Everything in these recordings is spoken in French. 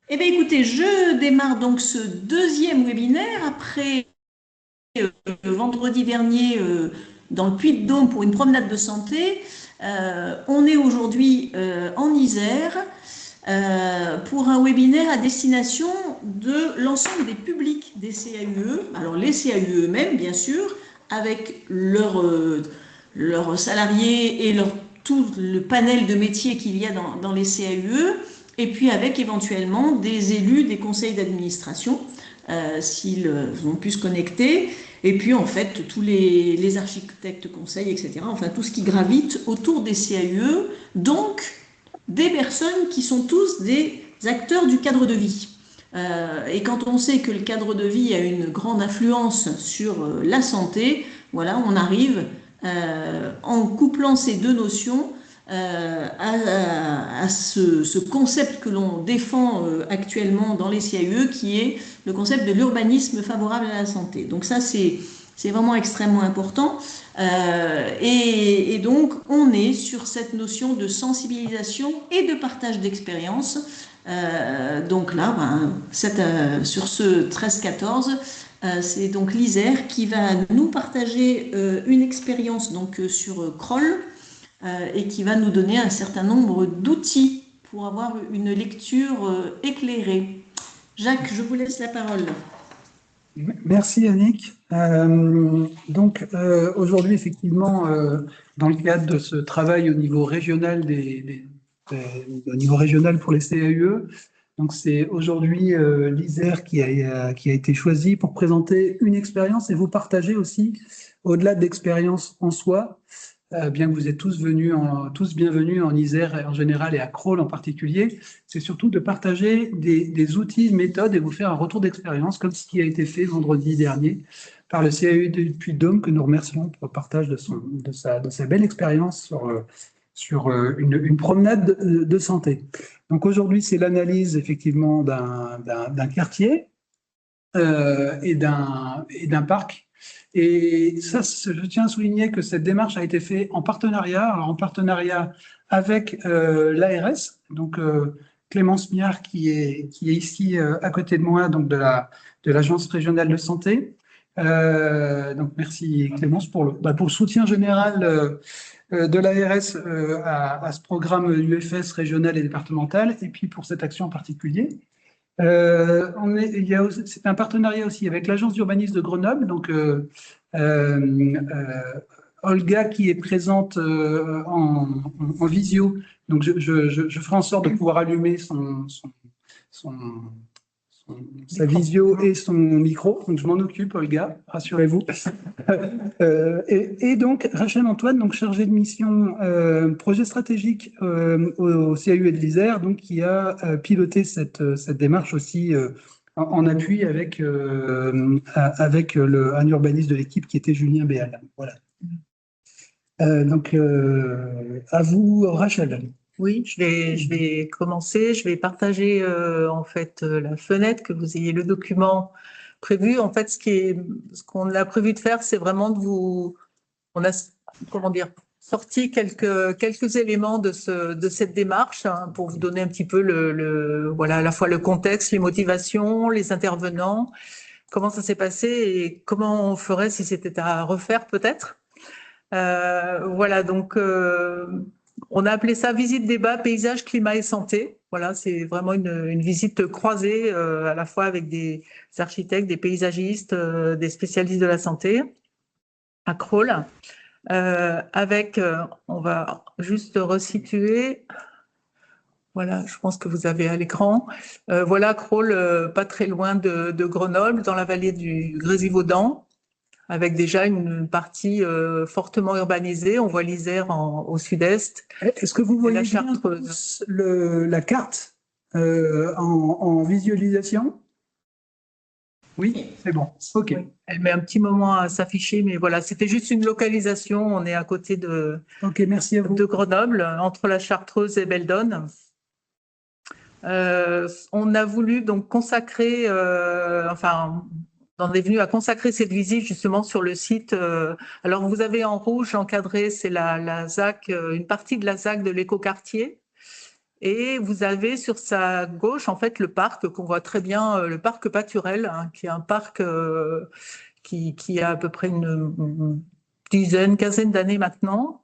Eh bien, écoutez, je démarre donc ce deuxième webinaire après vendredi dernier dans le Puy-de-Dôme pour une promenade de santé. On est aujourd'hui en Isère pour un webinaire à destination de l'ensemble des publics des CAUE, alors les CAUE eux-mêmes, bien sûr, avec leurs salariés et tout le panel de métiers qu'il y a dans les CAUE, et puis avec éventuellement des élus des conseils d'administration, s'ils ont pu se connecter, et puis en fait tous les architectes conseils, etc., enfin tout ce qui gravite autour des CAUE, donc des personnes qui sont tous des acteurs du cadre de vie. Et quand on sait que le cadre de vie a une grande influence sur la santé, voilà, on arrive en couplant ces deux notions à ce concept que l'on défend actuellement dans les CAUE, qui est le concept de l'urbanisme favorable à la santé. Donc ça, c'est vraiment extrêmement important. Et donc, on est sur cette notion de sensibilisation et de partage d'expérience. Donc là, sur ce 13-14, c'est donc l'Isère qui va nous partager une expérience donc sur Kroll et qui va nous donner un certain nombre d'outils pour avoir une lecture éclairée. Jacques, je vous laisse la parole. Merci Yannick. Aujourd'hui, effectivement, dans le cadre de ce travail au niveau régional au niveau régional pour les CAUE, donc c'est aujourd'hui l'Isère qui a été choisi pour présenter une expérience et vous partager aussi, au-delà de l'expérience en soi, bien que vous êtes tous bienvenus en Isère en général et à Crolles en particulier, c'est surtout de partager des outils, méthodes et vous faire un retour d'expérience comme ce qui a été fait vendredi dernier par le CAU du Puy-de-Dôme que nous remercions pour le partage de sa belle expérience sur une promenade de santé. Donc aujourd'hui, c'est l'analyse effectivement d'un quartier et d'un parc. Et ça, je tiens à souligner que cette démarche a été faite en partenariat, alors en partenariat avec l'ARS, donc Clémence Miard qui est ici à côté de moi, donc de l'Agence régionale de santé. Donc merci Clémence pour le soutien général de l'ARS à ce programme UFS régional et départemental, et puis pour cette action en particulier. C'est un partenariat aussi avec l'Agence d'urbanisme de Grenoble, donc Olga qui est présente en visio, donc je ferai en sorte de pouvoir allumer son, sa visio et son micro, donc je m'en occupe Olga, rassurez-vous. Et donc Rachel Antoine, donc chargée de mission projet stratégique au CAU de l'Isère, donc qui a piloté cette démarche aussi en appui avec un urbaniste de l'équipe qui était Julien Béal. Voilà. À vous Rachel. Oui, je vais commencer. Je vais partager en fait la fenêtre, que vous ayez le document prévu. En fait, ce qu'on a prévu de faire, c'est vraiment on a, comment dire, sorti quelques éléments de cette démarche, hein, pour vous donner un petit peu voilà, à la fois le contexte, les motivations, les intervenants, comment ça s'est passé et comment on ferait si c'était à refaire peut-être. Voilà, donc on a appelé ça visite débat paysage climat et santé. Voilà, c'est vraiment une visite croisée à la fois avec des architectes, des paysagistes, des spécialistes de la santé à Crolles. On va juste resituer. Voilà, je pense que vous avez à l'écran. Voilà Crolles, pas très loin de Grenoble, dans la vallée du Grésivaudan, avec déjà une partie fortement urbanisée. On voit l'Isère au sud-est. Est-ce que vous voyez bien la carte en visualisation? Oui, c'est bon. OK. Oui. Elle met un petit moment à s'afficher, mais voilà, c'était juste une localisation. On est à côté OK, merci à vous. de Grenoble, entre la Chartreuse et Beldonne. On a voulu donc consacrer, on est venu à consacrer cette visite justement sur le site. Alors vous avez en rouge encadré, c'est la ZAC, une partie de la ZAC de l'écoquartier. Et vous avez sur sa gauche, en fait, le parc qu'on voit très bien, le parc Paturel, hein, qui est un parc qui a à peu près une dizaine, quinzaine d'années maintenant,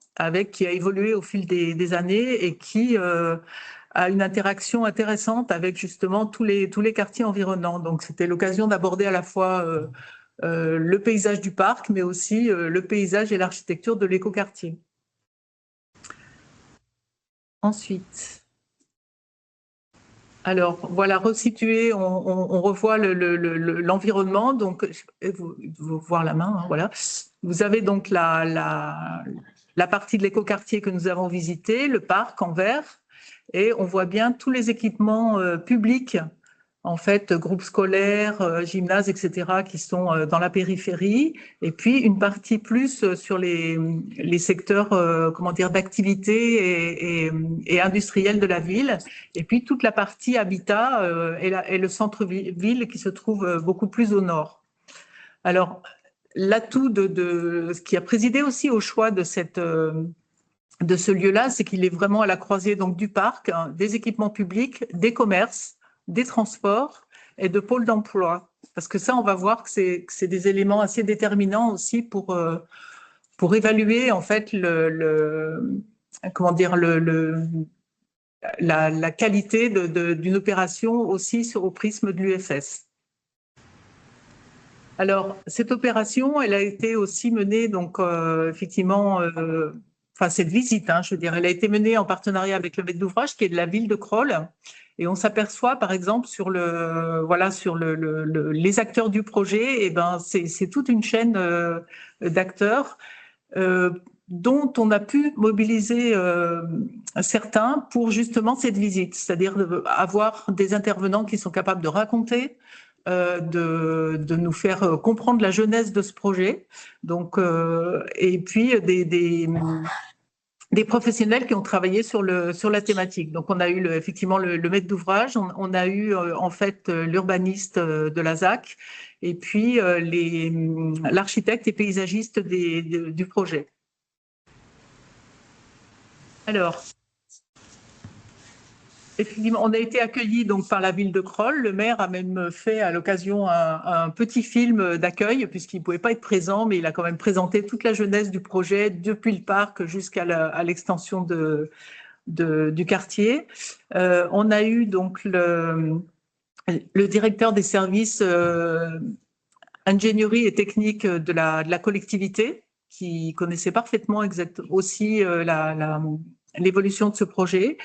qui a évolué au fil des années et qui a une interaction intéressante avec justement tous les quartiers environnants. Donc, c'était l'occasion d'aborder à la fois le paysage du parc, mais aussi le paysage et l'architecture de l'écoquartier. Ensuite, alors voilà, resitué, on revoit l'environnement. Donc, vous voir la main, hein, voilà. Vous avez donc la partie de l'écoquartier que nous avons visité, le parc en vert, et on voit bien tous les équipements publics, en fait, groupes scolaires, gymnases, etc., qui sont dans la périphérie, et puis une partie plus sur les secteurs, comment dire, d'activité et industriels de la ville, et puis toute la partie habitat et le centre-ville qui se trouve beaucoup plus au nord. Alors, l'atout de ce qui a présidé aussi au choix de ce lieu-là, c'est qu'il est vraiment à la croisée donc du parc, hein, des équipements publics, des commerces, des transports et de pôles d'emploi. Parce que ça, on va voir que c'est des éléments assez déterminants aussi pour évaluer en fait comment dire la qualité d'une opération aussi au prisme de l'UFS. Alors, cette opération, elle a été aussi menée, donc, effectivement, enfin, cette visite, hein, je veux dire, elle a été menée en partenariat avec le maître d'ouvrage, qui est de la ville de Crolles. Et on s'aperçoit, par exemple, sur les acteurs du projet, et ben, c'est toute une chaîne d'acteurs dont on a pu mobiliser certains pour justement cette visite, c'est-à-dire avoir des intervenants qui sont capables de raconter, de nous faire comprendre la genèse de ce projet. Donc, et puis des professionnels qui ont travaillé sur la thématique. Donc, on a eu effectivement le maître d'ouvrage, on a eu en fait l'urbaniste de la ZAC, et puis l'architecte et paysagiste du projet. Alors, effectivement, on a été accueillis donc par la ville de Crolles. Le maire a même fait à l'occasion un petit film d'accueil, puisqu'il ne pouvait pas être présent, mais il a quand même présenté toute la jeunesse du projet, depuis le parc jusqu'à l'extension du quartier. On a eu donc le directeur des services ingénierie et technique de la collectivité, qui connaissait parfaitement aussi l'évolution de ce projet.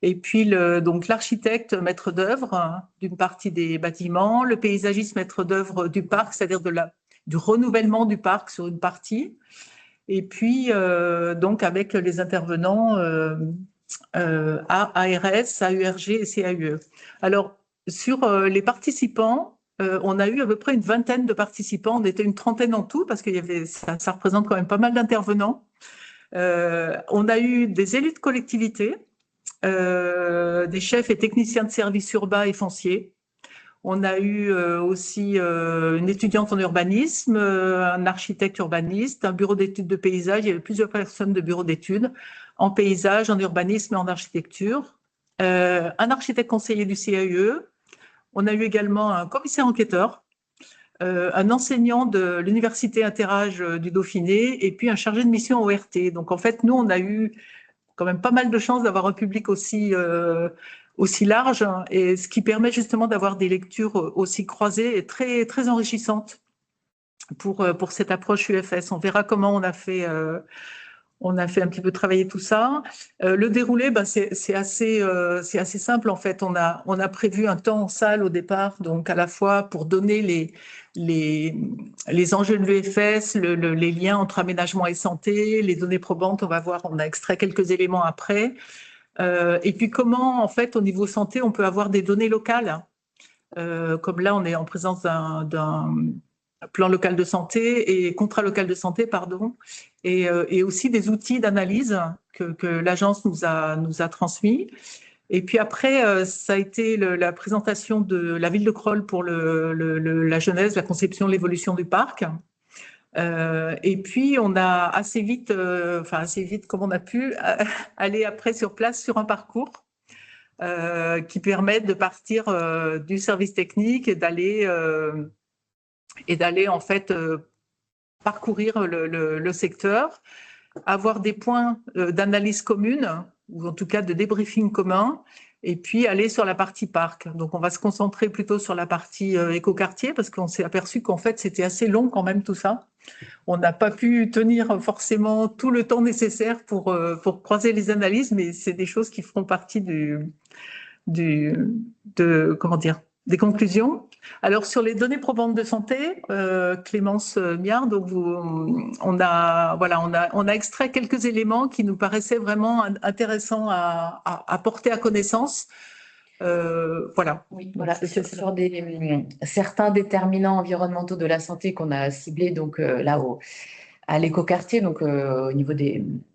Et puis, donc, l'architecte maître d'œuvre d'une partie des bâtiments, le paysagiste maître d'œuvre du parc, c'est-à-dire du renouvellement du parc sur une partie. Et puis, donc, avec les intervenants ARS, AURG et CAUE. Alors, sur les participants, on a eu à peu près une vingtaine de participants. On était une trentaine en tout, parce que ça représente quand même pas mal d'intervenants. On a eu des élus de collectivités, des chefs et techniciens de services urbains et fonciers. On a eu aussi une étudiante en urbanisme, un architecte urbaniste, un bureau d'études de paysage. Il y avait plusieurs personnes de bureau d'études en paysage, en urbanisme et en architecture. Un architecte conseiller du CAUE. On a eu également un commissaire enquêteur, un enseignant de l'université Interage du Dauphiné et puis un chargé de mission ORT. Donc en fait, nous, on a eu quand même pas mal de chance d'avoir un public aussi large, hein, et ce qui permet justement d'avoir des lectures aussi croisées et très, très enrichissantes pour cette approche UFS. On verra comment on a fait un petit peu travailler tout ça. Le déroulé, c'est assez simple en fait. On a prévu un temps en salle au départ, donc à la fois pour donner les enjeux de l'UFS, les liens entre aménagement et santé, les données probantes. On va voir, on a extrait quelques éléments après. Et puis comment en fait au niveau santé on peut avoir des données locales. Comme là, on est en présence d'un plan local de santé et contrat local de santé, pardon, et aussi des outils d'analyse que l'agence nous a transmis. Et puis après, ça a été la présentation de la ville de Crolles pour la genèse, la conception, l'évolution du parc. Et puis, on a assez vite comme on a pu, aller après sur place sur un parcours. qui permettent de partir du service technique et d'aller en fait parcourir le secteur, avoir des points d'analyse commune ou en tout cas de débriefing commun, et puis aller sur la partie parc. Donc on va se concentrer plutôt sur la partie écoquartier parce qu'on s'est aperçu qu'en fait c'était assez long quand même tout ça. On n'a pas pu tenir forcément tout le temps nécessaire pour croiser les analyses, mais c'est des choses qui feront partie comment dire, des conclusions. Alors sur les données probantes de santé, Clémence Miard, donc on a extrait quelques éléments qui nous paraissaient vraiment intéressants à porter à connaissance. Voilà. Oui, voilà, sur certains déterminants environnementaux de la santé qu'on a ciblés donc là à l'écoquartier, donc au niveau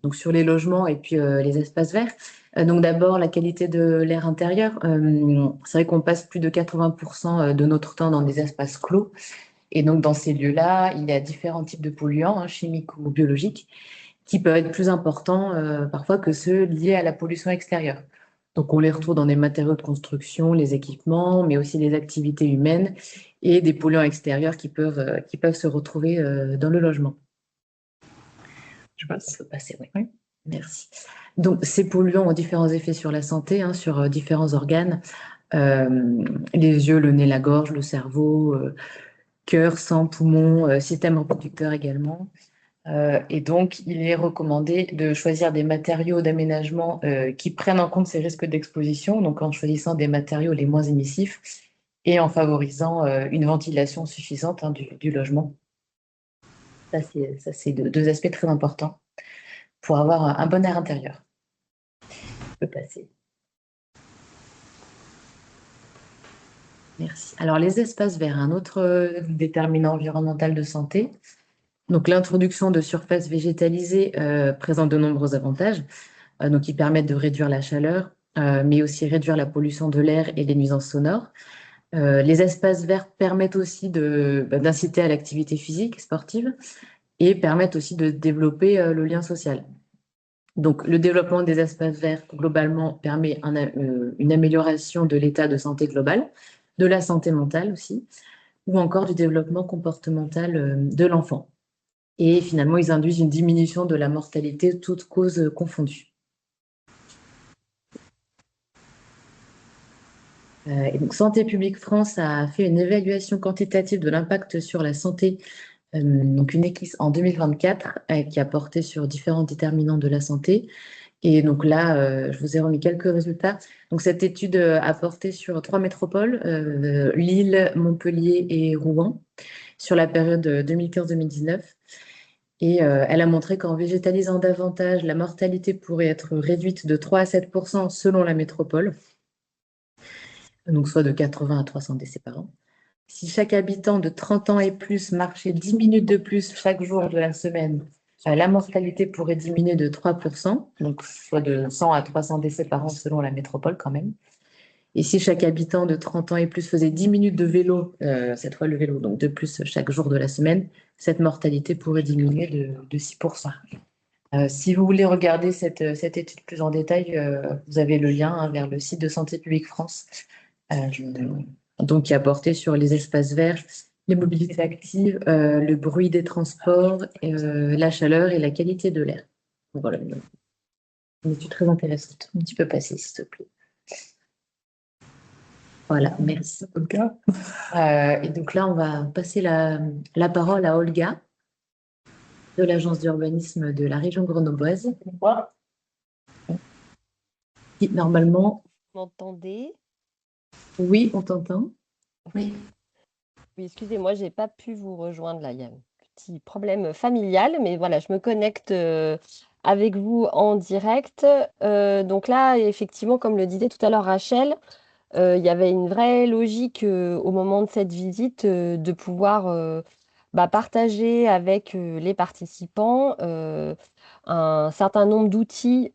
donc sur les logements et puis les espaces verts. Donc d'abord la qualité de l'air intérieur. C'est vrai qu'on passe plus de 80% de notre temps dans des espaces clos, et donc dans ces lieux-là, il y a différents types de polluants, chimiques ou biologiques, qui peuvent être plus importants parfois que ceux liés à la pollution extérieure. Donc on les retrouve dans des matériaux de construction, les équipements, mais aussi les activités humaines et des polluants extérieurs qui peuvent se retrouver dans le logement. Je passe. Ça peut passer, oui. Oui. Merci. Donc, ces polluants ont différents effets sur la santé, sur différents organes. Les yeux, le nez, la gorge, le cerveau, cœur, sang, poumons, système reproducteur également. Et donc, il est recommandé de choisir des matériaux d'aménagement qui prennent en compte ces risques d'exposition, donc en choisissant des matériaux les moins émissifs et en favorisant une ventilation suffisante du logement. Ça, c'est deux aspects très importants pour avoir un bon air intérieur. Je peux passer. Merci. Alors, les espaces verts, un autre déterminant environnemental de santé. Donc, l'introduction de surfaces végétalisées présente de nombreux avantages, donc qui permettent de réduire la chaleur, mais aussi réduire la pollution de l'air et les nuisances sonores. Les espaces verts permettent aussi d'inciter à l'activité physique sportive et permettent aussi de développer le lien social. Donc, le développement des espaces verts, globalement, permet une amélioration de l'état de santé global, de la santé mentale aussi, ou encore du développement comportemental de l'enfant. Et finalement, ils induisent une diminution de la mortalité, toutes causes confondues. Et donc, Santé publique France a fait une évaluation quantitative de l'impact sur la santé, donc une EQUIS en 2024, qui a porté sur différents déterminants de la santé. Et donc là, je vous ai remis quelques résultats. Donc cette étude a porté sur 3 métropoles, Lille, Montpellier et Rouen, sur la période 2015-2019. Et elle a montré qu'en végétalisant davantage, la mortalité pourrait être réduite de 3 à 7% selon la métropole, donc soit de 80 à 300 décès par an. Si chaque habitant de 30 ans et plus marchait 10 minutes de plus chaque jour de la semaine, la mortalité pourrait diminuer de 3%, donc soit de 100 à 300 décès par an selon la métropole quand même. Et si chaque habitant de 30 ans et plus faisait 10 minutes de vélo, cette fois le vélo, donc de plus chaque jour de la semaine, cette mortalité pourrait diminuer de 6%. Si vous voulez regarder cette étude plus en détail, vous avez le lien vers le site de Santé publique France, donc qui a porté sur les espaces verts, les mobilités actives, le bruit des transports, la chaleur et la qualité de l'air. Voilà, une étude très intéressante. Un petit peu passée, s'il te plaît. Voilà, merci. Olga. Et donc là, on va passer la parole à Olga, de l'Agence d'urbanisme de la région grenobloise. Qui, normalement... Vous m'entendez? Oui, on t'entend. Oui. Oui, excusez-moi, j'ai pas pu vous rejoindre là. Il y a un petit problème familial, mais voilà, je me connecte avec vous en direct. Donc là, effectivement, comme le disait tout à l'heure Rachel, il y avait une vraie logique au moment de cette visite de pouvoir partager avec les participants un certain nombre d'outils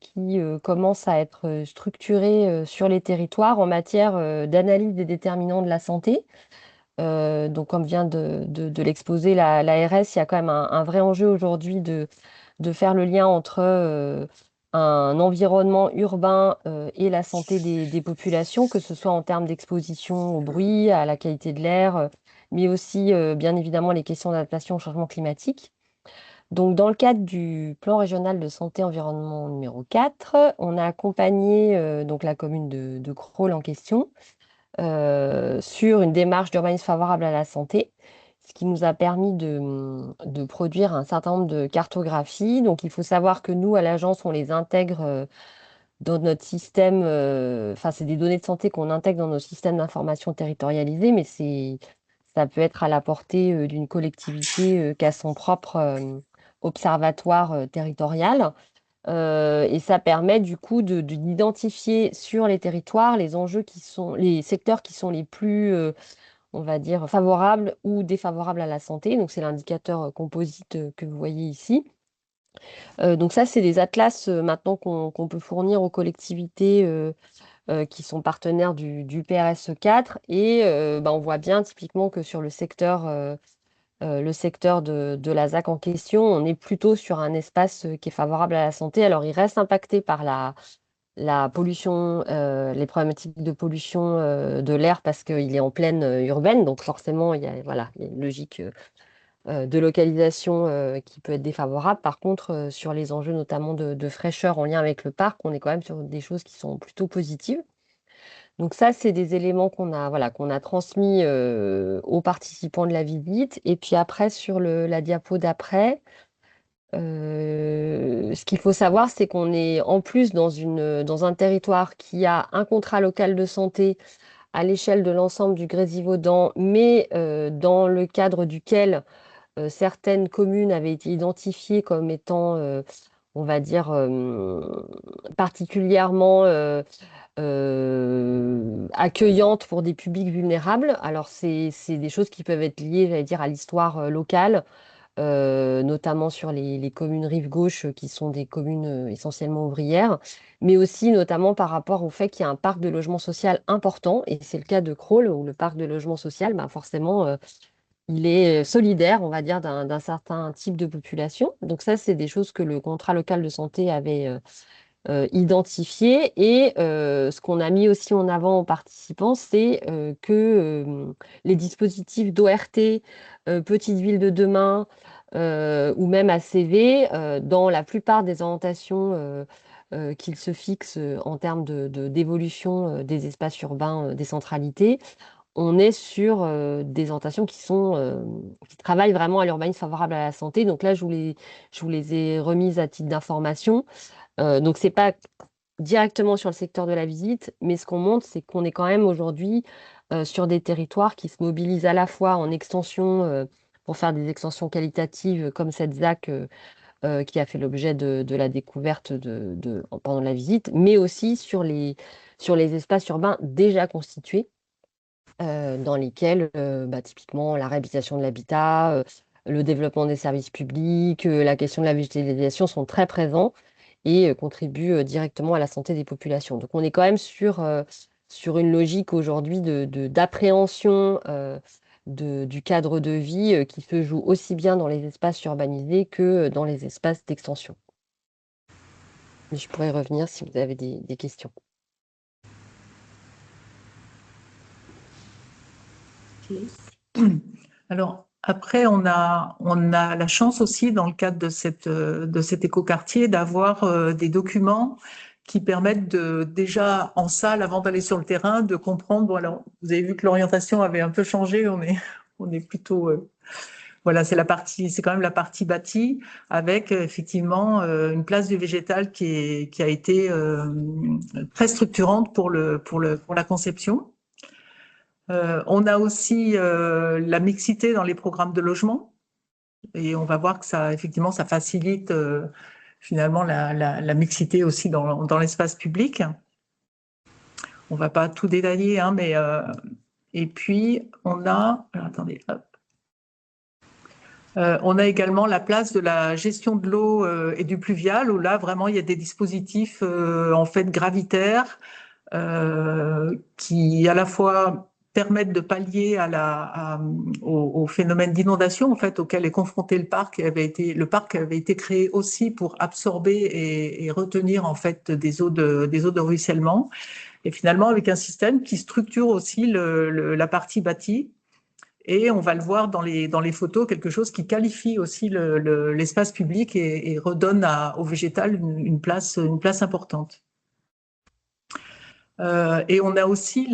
qui commencent à être structurés sur les territoires en matière d'analyse des déterminants de la santé. Donc, comme vient de l'exposer l'ARS, il y a quand même un vrai enjeu aujourd'hui de faire le lien entre un environnement urbain et la santé des populations, que ce soit en termes d'exposition au bruit, à la qualité de l'air, mais aussi bien évidemment les questions d'adaptation au changement climatique. Donc, dans le cadre du plan régional de santé environnement numéro 4, on a accompagné donc la commune de Crolles en question sur une démarche d'urbanisme favorable à la santé, ce qui nous a permis de produire un certain nombre de cartographies. Donc, il faut savoir que nous, à l'agence, on les intègre dans notre système, enfin, c'est des données de santé qu'on intègre dans nos systèmes d'information territorialisés, mais ça peut être à la portée d'une collectivité qui a son propre observatoire territorial. Et ça permet du coup d'identifier sur les territoires les enjeux les secteurs qui sont les plus, on va dire, favorables ou défavorables à la santé. Donc, c'est l'indicateur composite que vous voyez ici. Donc ça, c'est des atlas maintenant qu'on peut fournir aux collectivités qui sont partenaires du PRSE 4. Et on voit bien typiquement que sur le secteur de la ZAC en question, on est plutôt sur un espace qui est favorable à la santé. Alors, il reste impacté par la pollution, les problématiques de pollution de l'air parce qu'il est en plaine urbaine. Donc, forcément, voilà, il y a une logique de localisation qui peut être défavorable. Par contre, sur les enjeux notamment de fraîcheur en lien avec le parc, on est quand même sur des choses qui sont plutôt positives. Donc ça, c'est des éléments qu'on a transmis aux participants de la visite. Et puis après, sur la diapo d'après, ce qu'il faut savoir, c'est qu'on est en plus dans un territoire qui a un contrat local de santé à l'échelle de l'ensemble du Grésivaudan, mais dans le cadre duquel certaines communes avaient été identifiées comme étant, on va dire, particulièrement accueillantes pour des publics vulnérables. Alors, c'est des choses qui peuvent être liées, j'allais dire, à l'histoire locale, notamment sur les communes rive gauche, qui sont des communes essentiellement ouvrières, mais aussi notamment par rapport au fait qu'il y a un parc de logement social important, et c'est le cas de Crolles, où le parc de logement social, forcément, il est solidaire, on va dire, d'un certain type de population. Donc ça, c'est des choses que le contrat local de santé avait identifiées. Et ce qu'on a mis aussi en avant aux participants, c'est que les dispositifs d'ORT, Petite Ville de demain, ou même ACV, dans la plupart des orientations qu'ils se fixent en termes d'évolution des espaces urbains décentralités, on est sur des orientations qui travaillent vraiment à l'urbanisme favorable à la santé. Donc là, je vous les ai remises à titre d'information. Donc, c'est pas directement sur le secteur de la visite, mais ce qu'on montre, c'est qu'on est quand même aujourd'hui sur des territoires qui se mobilisent à la fois en extension pour faire des extensions qualitatives comme cette ZAC qui a fait l'objet de la découverte pendant la visite, mais aussi sur les espaces urbains déjà constitués dans lesquels, typiquement, la réhabilitation de l'habitat, le développement des services publics, la question de la végétalisation sont très présents et contribuent directement à la santé des populations. Donc, on est quand même sur une logique aujourd'hui d'appréhension du cadre de vie qui se joue aussi bien dans les espaces urbanisés que dans les espaces d'extension. Mais je pourrais revenir si vous avez des questions. Alors, après, on a la chance aussi, dans le cadre de cet écoquartier, d'avoir des documents qui permettent déjà en salle, avant d'aller sur le terrain, de comprendre. Bon, alors, vous avez vu que l'orientation avait un peu changé. On est plutôt, voilà, c'est quand même la partie bâtie, avec effectivement une place du végétal qui a été très structurante pour la conception. On a aussi la mixité dans les programmes de logement, et on va voir que ça, effectivement, ça facilite finalement la mixité aussi dans l'espace public. On va pas tout détailler, hein, mais et puis on a, alors, attendez, hop. On a également la place de la gestion de l'eau et du pluvial, où là vraiment il y a des dispositifs en fait gravitaires qui à la fois permettre de pallier au phénomène d'inondation en fait auquel est confronté le parc. Le parc avait été créé aussi pour absorber et retenir en fait des eaux de ruissellement. Et finalement avec un système qui structure aussi la partie bâtie. Et on va le voir dans les photos, quelque chose qui qualifie aussi l'espace public et redonne au végétal une place importante. Et on a aussi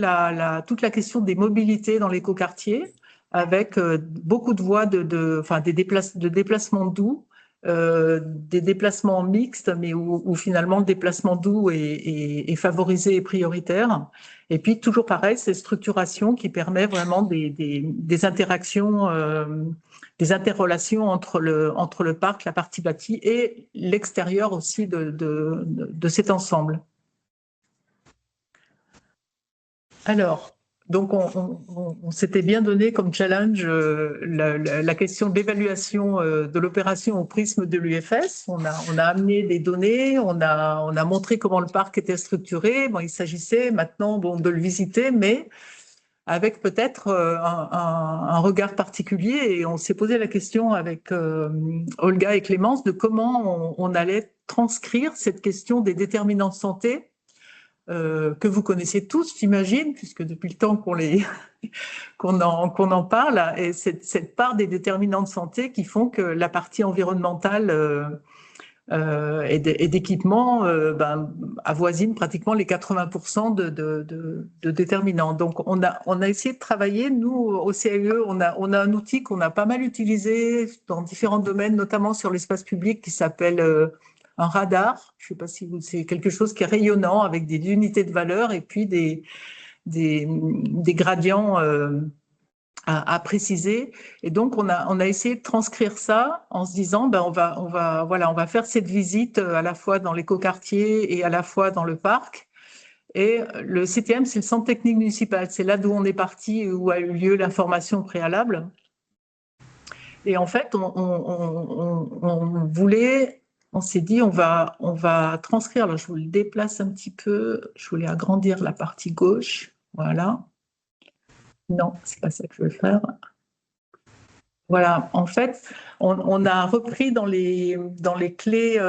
toute la question des mobilités dans l'écoquartier, avec beaucoup de voies de déplacements doux, des déplacements mixtes, mais où finalement le déplacement doux est favorisé et prioritaire. Et puis toujours pareil, cette structuration qui permet vraiment des interactions, des interrelations entre le parc, la partie bâtie et l'extérieur aussi de cet ensemble. Alors, donc on s'était bien donné comme challenge la question d'évaluation de l'opération au prisme de l'UFS. On a amené des données, on a montré comment le parc était structuré. Bon, il s'agissait maintenant de le visiter, mais avec peut-être un regard particulier. Et on s'est posé la question avec Olga et Clémence de comment on allait transcrire cette question des déterminants de santé que vous connaissez tous, j'imagine, puisque depuis le temps qu'on en parle, et cette part des déterminants de santé qui font que la partie environnementale et d'équipement avoisine pratiquement les 80% de déterminants. Donc on a essayé de travailler, nous au CAE, on a un outil qu'on a pas mal utilisé dans différents domaines, notamment sur l'espace public, qui s'appelle un radar. Je ne sais pas si c'est quelque chose qui est rayonnant avec des unités de valeur et puis des gradients à préciser. Et donc on a essayé de transcrire ça en se disant on va faire cette visite à la fois dans l'écoquartier et à la fois dans le parc. Et le CTM, c'est le centre technique municipal. C'est là d'où on est parti, où a eu lieu l'information préalable. Et en fait, on s'est dit, on va transcrire. Alors, je vous le déplace un petit peu. Je voulais agrandir la partie gauche. Voilà. Non, c'est pas ça que je veux faire. Voilà. En fait, on a repris dans les clés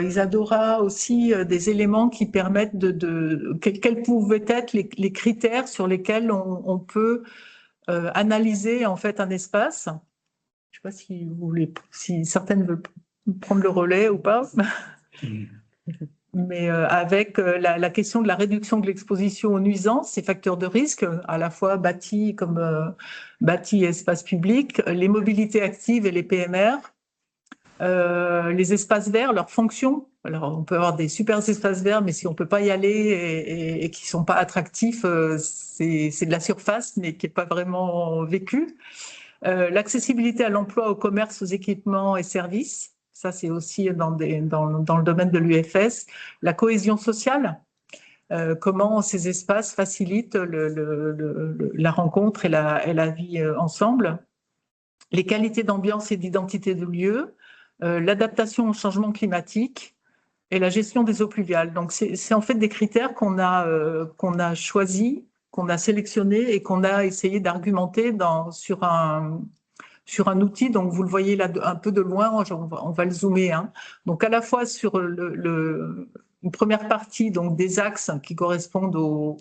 Isadora aussi des éléments qui permettent quels pouvaient être les critères sur lesquels on peut analyser en fait un espace. Je ne sais pas si certaines veulent prendre le relais ou pas. Mais avec la question de la réduction de l'exposition aux nuisances, ces facteurs de risque, à la fois bâti et espace public, les mobilités actives et les PMR, les espaces verts, leurs fonctions. Alors, on peut avoir des super espaces verts, mais si on ne peut pas y aller et qui ne sont pas attractifs, c'est de la surface, mais qui n'est pas vraiment vécue. L'accessibilité à l'emploi, au commerce, aux équipements et services, ça c'est aussi dans le domaine de l'UFS. La cohésion sociale, comment ces espaces facilitent la rencontre et la vie ensemble. Les qualités d'ambiance et d'identité de lieu, l'adaptation au changement climatique et la gestion des eaux pluviales. Donc c'est en fait des critères qu'on a choisis, qu'on a sélectionné et qu'on a essayé d'argumenter sur un outil. Donc, vous le voyez là un peu de loin, on va le zoomer. Hein. Donc, à la fois sur une première partie donc, des axes qui correspondent aux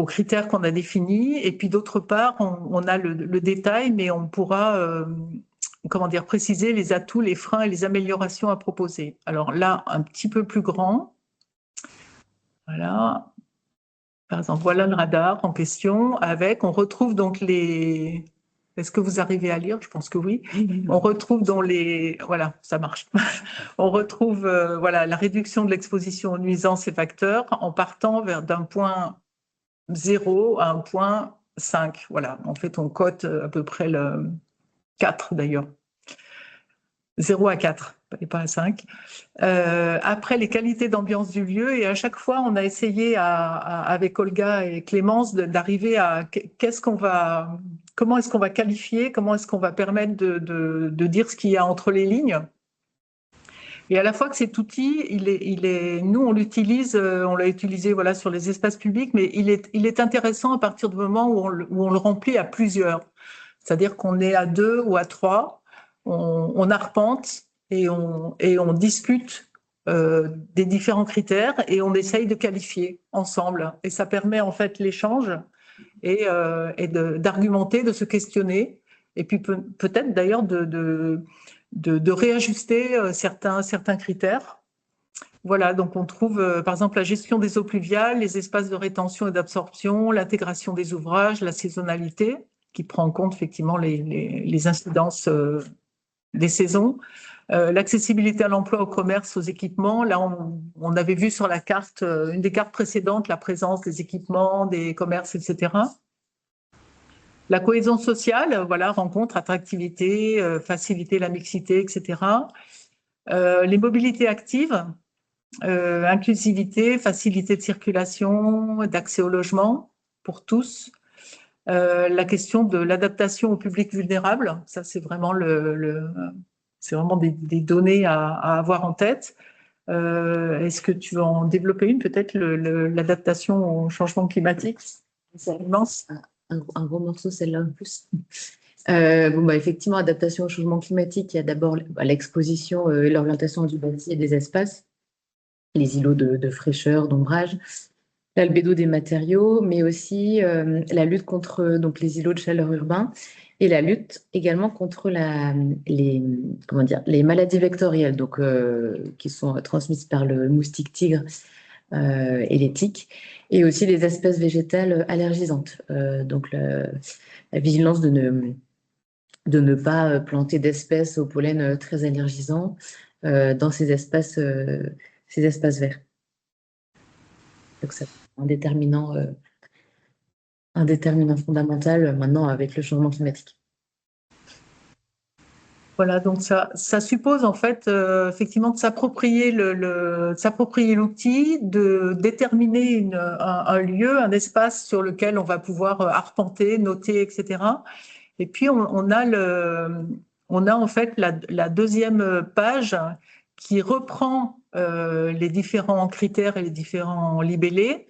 critères qu'on a définis. Et puis, d'autre part, on a le détail, mais on pourra préciser les atouts, les freins et les améliorations à proposer. Alors là, un petit peu plus grand. Voilà. Par exemple, voilà le radar en question on retrouve donc est-ce que vous arrivez à lire? Je pense que oui. On retrouve voilà, ça marche. On retrouve la réduction de l'exposition aux nuisances et facteurs en partant d'un point 0 à un point 5. Voilà, en fait, on cote à peu près le 4 d'ailleurs. 0 à 4, et pas à 5. Après, les qualités d'ambiance du lieu, et à chaque fois, on a essayé avec Olga et Clémence d'arriver à comment est-ce qu'on va qualifier, comment est-ce qu'on va permettre de dire ce qu'il y a entre les lignes. Et à la fois que cet outil, nous, on l'a utilisé voilà, sur les espaces publics, mais il est intéressant à partir du moment où on le remplit à plusieurs. C'est-à-dire qu'on est à 2 ou à 3, on arpente et on discute des différents critères et on essaye de qualifier ensemble. Et ça permet en fait l'échange et d'argumenter, de se questionner, et puis peut-être d'ailleurs de réajuster certains critères. Voilà, donc on trouve par exemple la gestion des eaux pluviales, les espaces de rétention et d'absorption, l'intégration des ouvrages, la saisonnalité, qui prend en compte effectivement les incidences des saisons, l'accessibilité à l'emploi, au commerce, aux équipements. Là, on avait vu sur la carte, une des cartes précédentes, la présence des équipements, des commerces, etc. La cohésion sociale, voilà, rencontre, attractivité, faciliter la mixité, etc. Les mobilités actives, inclusivité, facilité de circulation, d'accès au logement pour tous. La question de l'adaptation au public vulnérable, ça c'est vraiment c'est vraiment des données à avoir en tête. Est-ce que tu veux en développer une, peut-être l'adaptation au changement climatique? C'est immense. Un gros morceau, celle-là en plus. Effectivement, adaptation au changement climatique, il y a d'abord l'exposition et l'orientation du bâti et des espaces, les îlots de fraîcheur, d'ombrage, l'albédo des matériaux, mais aussi la lutte contre donc, les îlots de chaleur urbains et la lutte également contre les maladies vectorielles donc, qui sont transmises par le moustique tigre et les tiques, et aussi les espèces végétales allergisantes. Donc la vigilance de ne pas planter d'espèces au pollen très allergisant dans ces espaces verts. Donc ça, un déterminant fondamental maintenant avec le changement climatique. Voilà, donc ça suppose en fait effectivement de s'approprier s'approprier l'outil, de déterminer un lieu, un espace sur lequel on va pouvoir arpenter, noter, etc. Et puis on a en fait la deuxième page qui reprend les différents critères et les différents libellés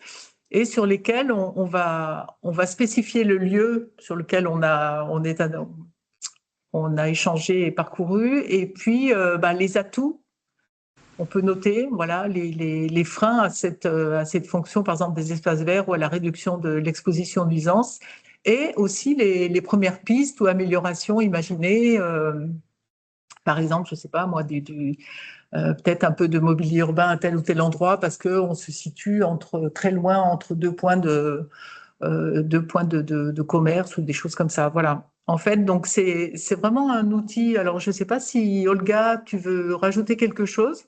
et sur lesquels on va spécifier le lieu sur lequel on a échangé et parcouru, et puis les atouts. On peut noter voilà, les freins à cette fonction, par exemple, des espaces verts ou à la réduction de l'exposition aux nuisances, et aussi les premières pistes ou améliorations imaginées, par exemple, je ne sais pas moi, peut-être un peu de mobilier urbain à tel ou tel endroit parce qu'on se situe très loin entre deux points de commerce ou des choses comme ça. Voilà. En fait, donc c'est vraiment un outil. Alors, je ne sais pas si Olga, tu veux rajouter quelque chose?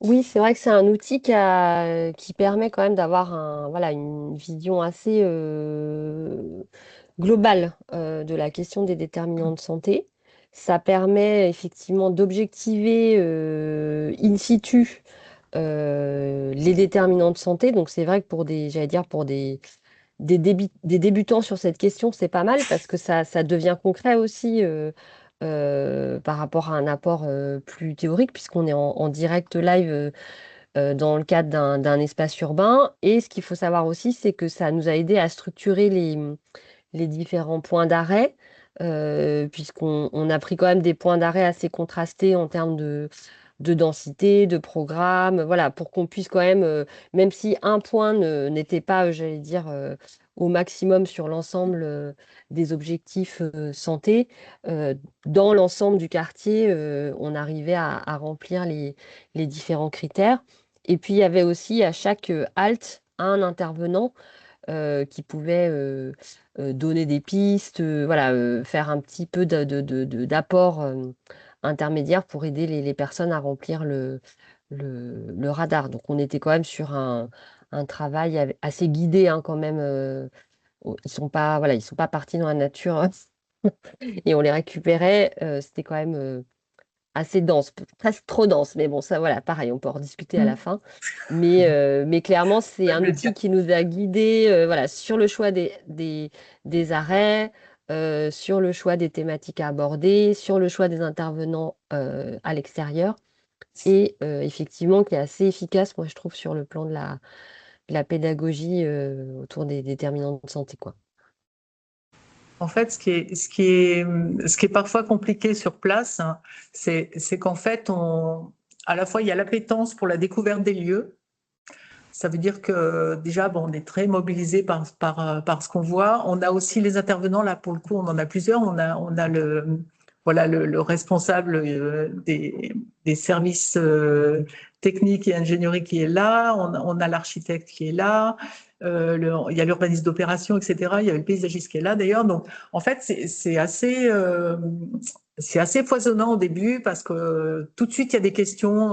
Oui, c'est vrai que c'est un outil qui permet quand même d'avoir voilà, une vision assez globale de la question des déterminants de santé. Ça permet effectivement d'objectiver in situ les déterminants de santé. Donc c'est vrai que j'allais dire pour des débutants sur cette question, c'est pas mal parce que ça devient concret aussi par rapport à un apport plus théorique, puisqu'on est en direct live dans le cadre d'un espace urbain. Et ce qu'il faut savoir aussi, c'est que ça nous a aidé à structurer les différents points d'arrêt, puisqu'on a pris quand même des points d'arrêt assez contrastés en termes de densité, de programme, voilà, pour qu'on puisse quand même, même si un point n'était pas, j'allais dire, au maximum sur l'ensemble des objectifs santé, euh, dans l'ensemble du quartier, on arrivait à remplir les différents critères. Et puis, il y avait aussi à chaque halte un intervenant qui pouvait donner des pistes, voilà, faire un petit peu d'apport intermédiaire pour aider les personnes à remplir le radar. Donc on était quand même sur un travail assez guidé hein, quand même. Ils sont pas, voilà, ils sont pas partis dans la nature et on les récupérait. C'était quand même assez dense, presque trop dense. Mais bon, ça, voilà, pareil, on peut en rediscuter à la fin. Mais clairement, c'est un outil qui nous a guidés voilà, sur le choix des arrêts, sur le choix des thématiques à aborder, sur le choix des intervenants à l'extérieur. et effectivement qui est assez efficace, moi je trouve, sur le plan de la pédagogie autour des déterminants de santé, quoi. En fait, ce qui est parfois compliqué sur place, hein, c'est qu'en fait, à la fois, il y a l'appétence pour la découverte des lieux. Ça veut dire que déjà, bon, on est très mobilisé par ce qu'on voit. On a aussi les intervenants, là, pour le coup, on en a plusieurs. On a voilà, le responsable des services techniques et ingénierie qui est là. On a l'architecte qui est là. Il y a l'urbaniste d'opération, etc. Il y a le paysagiste qui est là, d'ailleurs. Donc, en fait, c'est assez foisonnant au début parce que tout de suite, il y a des questions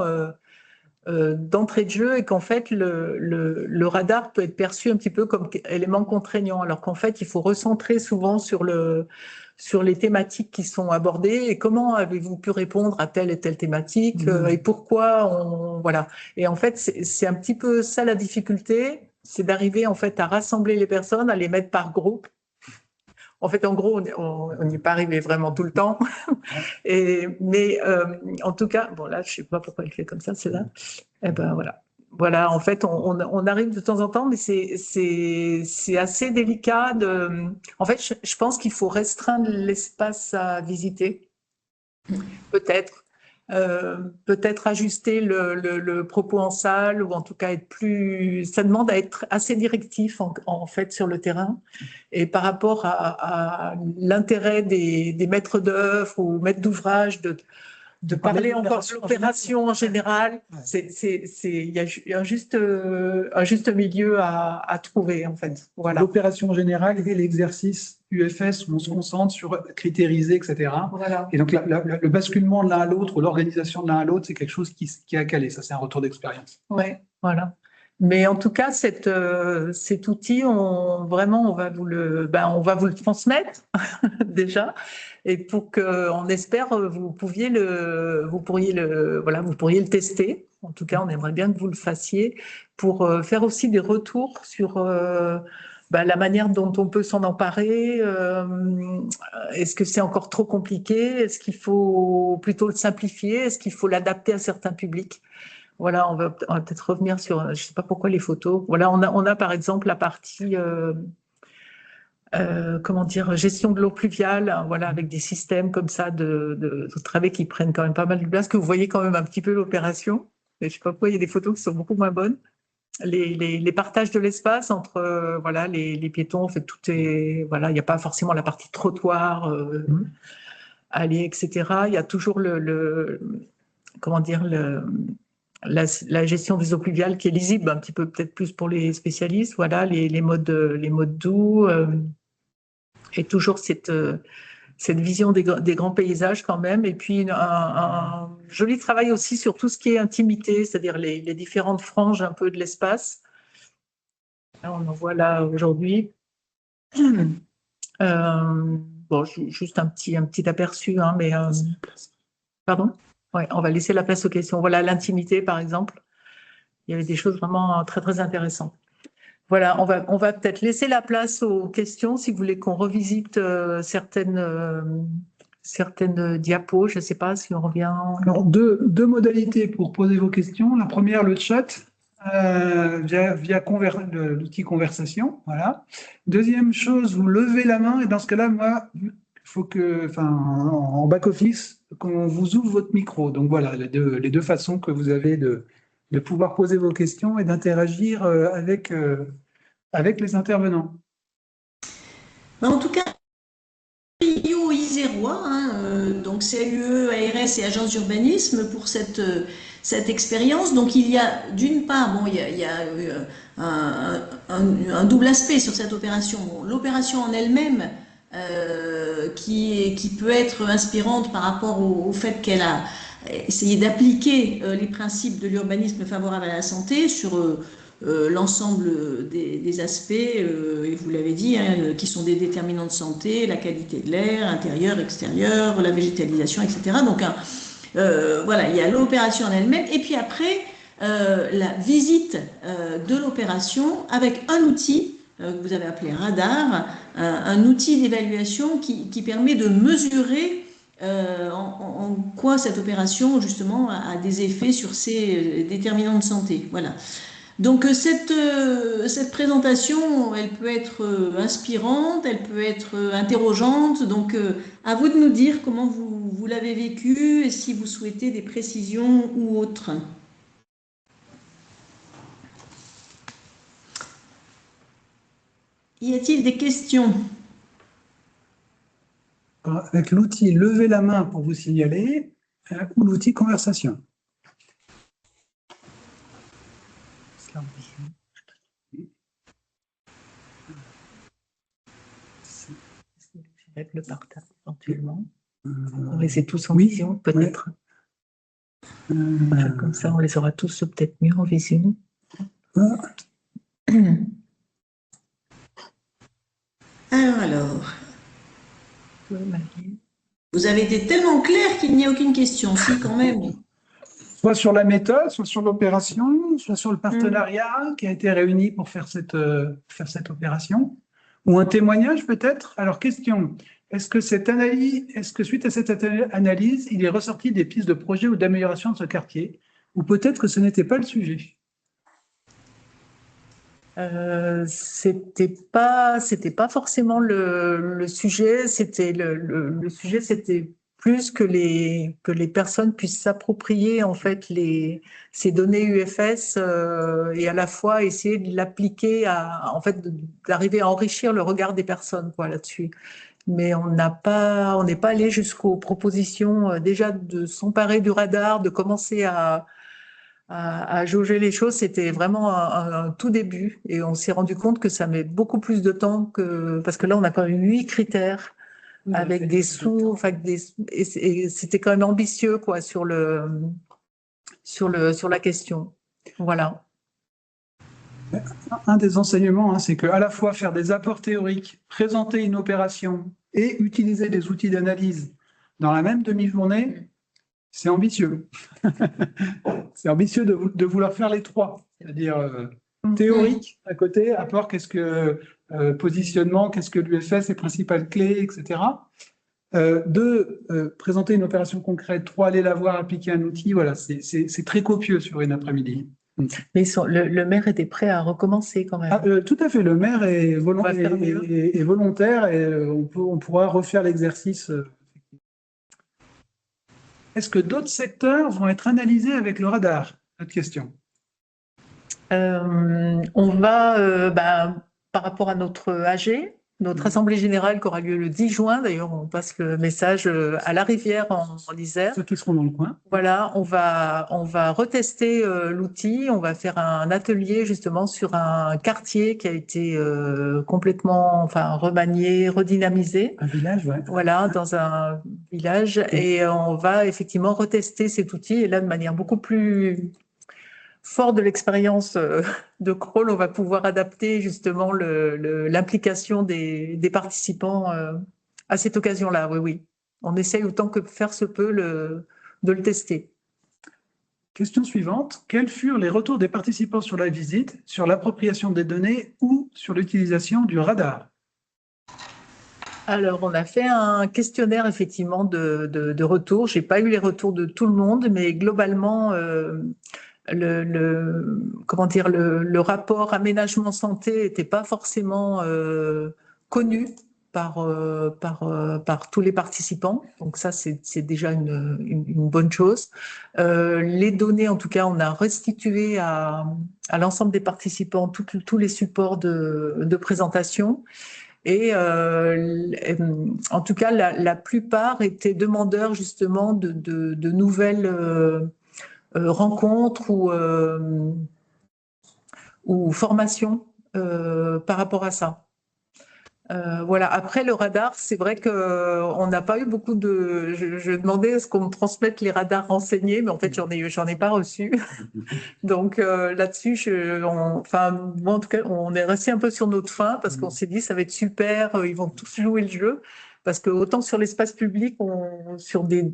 d'entrée de jeu et qu'en fait, le radar peut être perçu un petit peu comme élément contraignant, alors qu'en fait, il faut recentrer souvent sur les thématiques qui sont abordées et comment avez-vous pu répondre à telle et telle thématique et pourquoi voilà. Et en fait, c'est un petit peu ça la difficulté, c'est d'arriver en fait à rassembler les personnes, à les mettre par groupe. En fait, en gros, on n'y est pas arrivé vraiment tout le temps. Mais en tout cas, bon là, je sais pas pourquoi il fait comme ça, c'est là. Eh ben voilà. Voilà, en fait, on arrive de temps en temps, mais c'est assez délicat En fait, je pense qu'il faut restreindre l'espace à visiter, peut-être. Peut-être ajuster le propos en salle ou en tout cas être plus. Ça demande à être assez directif en fait sur le terrain. Et par rapport à l'intérêt des maîtres d'œuvre ou maîtres d'ouvrage de parler encore de l'opération en général, il y a un juste milieu à trouver en fait. Voilà. L'opération générale et l'exercice UFS où on se concentre sur critériser, etc. Voilà. Et donc le basculement de l'un à l'autre, l'organisation de l'un à l'autre, c'est quelque chose qui a calé. Ça, c'est un retour d'expérience. Ouais, voilà. Mais en tout cas, cet outil, vraiment, on va vous le transmettre déjà, et pour que, on espère, vous pourriez le tester. En tout cas, on aimerait bien que vous le fassiez pour faire aussi des retours sur la manière dont on peut s'en emparer. Est-ce que c'est encore trop compliqué? Est-ce qu'il faut plutôt le simplifier? Est-ce qu'il faut l'adapter à certains publics? Voilà, on va peut-être revenir sur, je ne sais pas pourquoi les photos. Voilà, on a par exemple la partie, comment dire, gestion de l'eau pluviale, hein, voilà, avec des systèmes comme ça de travées qui prennent quand même pas mal de place, que vous voyez quand même un petit peu l'opération. Mais je ne sais pas pourquoi il y a des photos qui sont beaucoup moins bonnes. Les partages de l'espace entre voilà, les piétons, en fait, tout est, voilà, il n'y a pas forcément la partie trottoir, allée, etc. Il y a toujours comment dire, la gestion des eaux pluviales qui est lisible un petit peu peut-être plus pour les spécialistes, voilà, les modes doux et toujours cette vision des grands paysages quand même, et puis un joli travail aussi sur tout ce qui est intimité, c'est-à-dire les différentes franges un peu de l'espace. On en voit là aujourd'hui. Bon, juste un petit aperçu, hein, mais pardon. Ouais, on va laisser la place aux questions. Voilà, l'intimité, par exemple. Il y avait des choses vraiment très, très intéressantes. Voilà, on va peut-être laisser la place aux questions si vous voulez qu'on revisite certaines diapos. Je ne sais pas si on revient. Alors, deux modalités pour poser vos questions. La première, le chat via l'outil conversation. Voilà. Deuxième chose, vous levez la main et dans ce cas-là, moi, il faut que, en back-office, qu'on vous ouvre votre micro. Donc voilà, les deux façons que vous avez de pouvoir poser vos questions et d'interagir avec les intervenants. En tout cas, Rio Isérois, donc CLUE, ARS et Agence d'urbanisme pour cette expérience. Donc il y a d'une part, bon, il y a un double aspect sur cette opération. Bon, l'opération en elle-même qui peut être inspirante par rapport au fait qu'elle a essayé d'appliquer les principes de l'urbanisme favorable à la santé sur l'ensemble des aspects, et vous l'avez dit, qui sont des déterminants de santé, la qualité de l'air, intérieur, extérieur, la végétalisation, etc. Donc voilà, il y a l'opération en elle-même, et puis après, la visite de l'opération avec un outil que vous avez appelé radar, un outil d'évaluation qui permet de mesurer en quoi cette opération, justement, a des effets sur ces déterminants de santé. Voilà. Donc cette présentation, elle peut être inspirante, elle peut être interrogeante. Donc à vous de nous dire comment vous l'avez vécue et si vous souhaitez des précisions ou autres. Y a-t-il des questions? Avec l'outil lever la main pour vous signaler ou l'outil conversation. Avec le partage éventuellement. On les est tous en Oui, vision, peut-être. Comme ça, on les aura tous peut-être mieux en vision. Alors, vous avez été tellement clair qu'il n'y a aucune question. Si, quand même. Soit sur la méthode, soit sur l'opération, soit sur le partenariat qui a été réuni pour faire cette opération, ou un témoignage peut-être. Alors, question, est-ce que suite à cette analyse, il est ressorti des pistes de projet ou d'amélioration de ce quartier, ou peut-être que ce n'était pas le sujet? C'était pas forcément le sujet. C'était le sujet, c'était plus que les personnes puissent s'approprier en fait ces données UFS et à la fois essayer de l'appliquer d'arriver à enrichir le regard des personnes quoi là-dessus. Mais on n'est pas allé jusqu'aux propositions déjà de s'emparer du radar, de commencer à jauger les choses. C'était vraiment un tout début et on s'est rendu compte que ça met beaucoup plus de temps parce que là on a quand même 8 critères avec des et c'était quand même ambitieux quoi sur la question. Voilà. Un des enseignements, hein, c'est qu'à la fois faire des apports théoriques, présenter une opération et utiliser des outils d'analyse dans la même demi-journée, c'est ambitieux. C'est ambitieux de vouloir faire les trois, c'est-à-dire théorique à côté, apport, positionnement, qu'est-ce que l'UFS, ses principales clés, etc. Présenter une opération concrète, 3, aller la voir, appliquer un outil, voilà, c'est très copieux sur une après-midi. Mais le maire était prêt à recommencer quand même. Tout à fait, le maire est volontaire et on pourra refaire l'exercice. Est-ce que d'autres secteurs vont être analysés avec le radar? Autre question. On va, par rapport à notre AG, notre assemblée générale qui aura lieu le 10 juin, d'ailleurs on passe le message à la Rivière en Isère. Ceux qui seront dans le coin. Voilà, on va retester l'outil, on va faire un atelier justement sur un quartier qui a été complètement remanié, redynamisé. Un village, ouais. Voilà, dans un village, et on va effectivement retester cet outil, et là de manière beaucoup plus fort de l'expérience de crawl, on va pouvoir adapter justement l'implication des participants à cette occasion-là. Oui, oui. On essaye autant que faire se peut de le tester. Question suivante. Quels furent les retours des participants sur la visite, sur l'appropriation des données ou sur l'utilisation du radar? Alors, on a fait un questionnaire effectivement de retours. Je n'ai pas eu les retours de tout le monde, mais globalement, le rapport aménagement santé n'était pas forcément connu par tous les participants. Donc ça, c'est déjà une bonne chose. Les données, en tout cas, on a restitué à l'ensemble des participants tous les supports de présentation. Et en tout cas, la plupart étaient demandeurs justement de nouvelles rencontres ou formations par rapport à ça. Voilà. Après le radar, c'est vrai qu'on n'a pas eu beaucoup de. Je demandais à ce qu'on me transmette les radars renseignés, mais en fait j'en ai pas reçu. Donc là-dessus, moi en tout cas, on est resté un peu sur notre faim parce qu'on s'est dit ça va être super, ils vont tous jouer le jeu, parce que autant sur l'espace public, sur des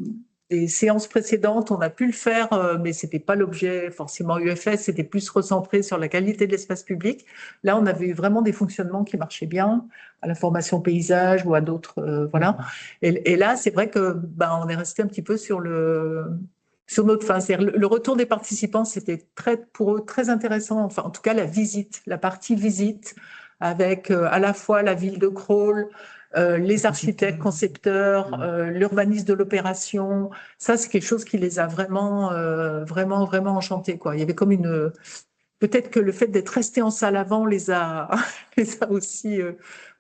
des séances précédentes, on a pu le faire, mais c'était pas l'objet forcément UFS, c'était plus recentré sur la qualité de l'espace public. Là, on avait vraiment des fonctionnements qui marchaient bien, à la formation paysage ou à d'autres, voilà. Et là, c'est vrai que on est resté un petit peu sur notre fin. C'est-à-dire le retour des participants, c'était pour eux très intéressant. Enfin, en tout cas, la partie visite, avec à la fois la ville de Crolles, les architectes, concepteurs, l'urbanisme de l'opération. Ça, c'est quelque chose qui les a vraiment enchantés, quoi. Il y avait comme peut-être que le fait d'être resté en salle avant les a, les a aussi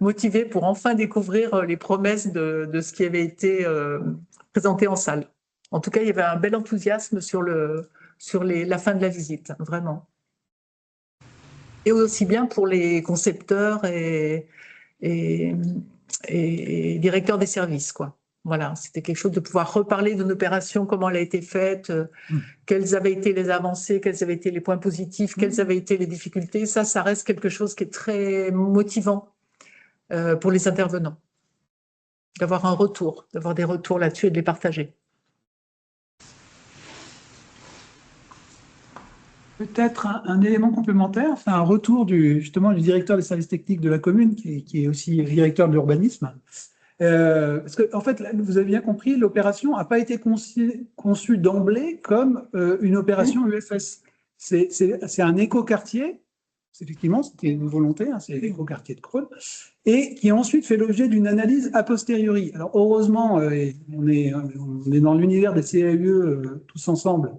motivés pour enfin découvrir les promesses de ce qui avait été présenté en salle. En tout cas, il y avait un bel enthousiasme sur la fin de la visite, vraiment. Et aussi bien pour les concepteurs et directeurs des services, quoi. Voilà, c'était quelque chose de pouvoir reparler d'une opération, comment elle a été faite, quelles avaient été les avancées, quels avaient été les points positifs, quelles avaient été les difficultés. Ça reste quelque chose qui est très motivant pour les intervenants, d'avoir des retours là-dessus et de les partager. Peut-être un élément complémentaire, c'est un retour justement du directeur des services techniques de la commune, qui est aussi directeur de l'urbanisme. Parce que, en fait, là, vous avez bien compris, l'opération n'a pas été conçue d'emblée comme une opération UFS. C'est un écoquartier, effectivement, c'était une volonté, hein, c'est l'écoquartier de Crolles, et qui a ensuite fait l'objet d'une analyse a posteriori. Alors, heureusement, on est dans l'univers des CAUE tous ensemble,